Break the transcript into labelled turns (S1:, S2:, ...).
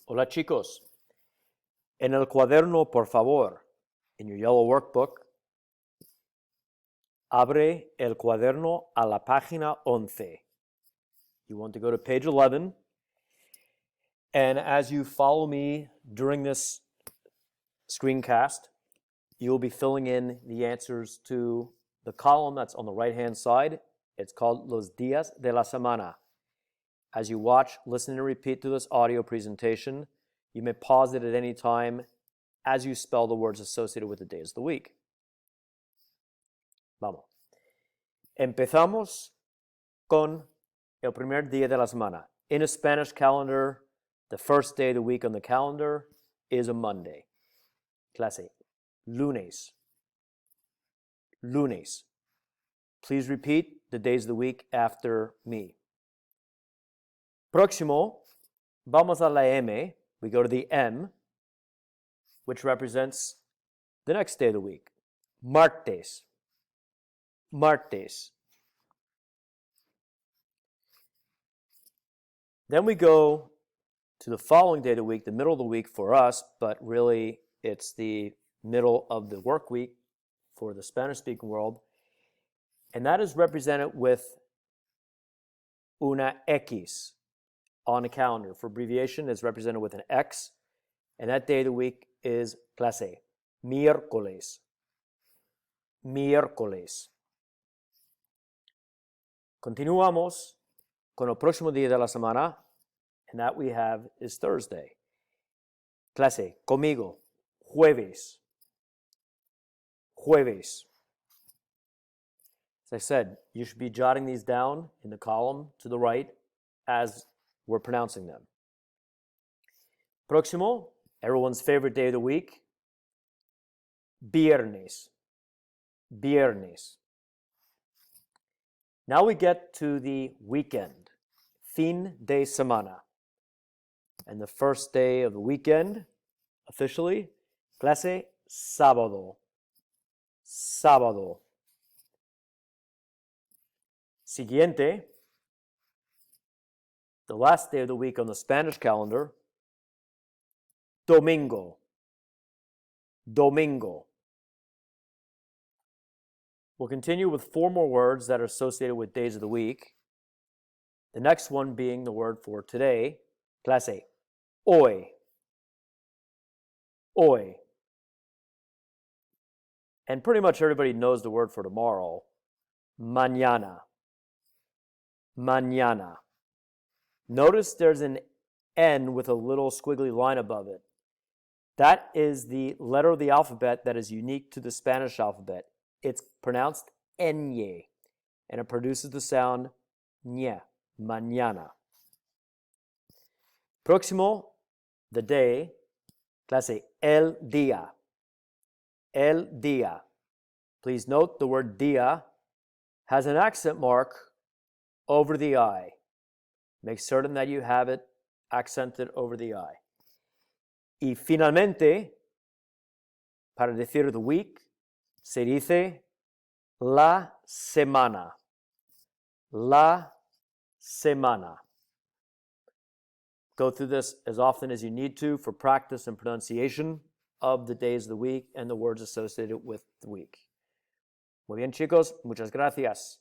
S1: Hola chicos. En el cuaderno, por favor, in your yellow workbook, abre el cuaderno a la página 11. You want to go to page 11. And as you follow me during this screencast, you'll be filling in the answers to the column that's on the right-hand side. It's called Los Días de la Semana. As you watch, listen, and repeat through this audio presentation, you may pause it at any time as you spell the words associated with the days of the week. Vamos. Empezamos con el primer día de la semana. In a Spanish calendar, the first day of the week on the calendar is a Monday. Clase, lunes. Lunes. Please repeat the days of the week after me. Próximo, vamos a la M. We go to the M, which represents the next day of the week. Martes. Martes. Then we go to the following day of the week, the middle of the week for us, but really it's the middle of the work week for the Spanish-speaking world. And that is represented with una X on a calendar. For abbreviation, it's represented with an X. And that day of the week is clase, miércoles. Miércoles. Continuamos con el próximo día de la semana, and that we have is Thursday. Clase, conmigo, jueves. Jueves. As I said, you should be jotting these down in the column to the right as we're pronouncing them. Próximo, everyone's favorite day of the week, viernes. Viernes. Now we get to the weekend, fin de semana. And the first day of the weekend, officially, clase, sábado. Sábado. Siguiente, the last day of the week on the Spanish calendar, domingo. Domingo. We'll continue with 4 more words that are associated with days of the week. The next one being the word for today, clase, hoy. Hoy. And pretty much everybody knows the word for tomorrow, mañana. Mañana. Notice there's an N with a little squiggly line above it. That is the letter of the alphabet that is unique to the Spanish alphabet. It's pronounced ñ, and it produces the sound ñ, mañana. Próximo, the day, clase, el día. El día. Please note the word día has an accent mark over the I. Make certain that you have it accented over the I. Y finalmente, para decir the week, se dice la semana. La semana. Go through this as often as you need to for practice and pronunciation of the days of the week and the words associated with the week. Muy bien, chicos. Muchas gracias.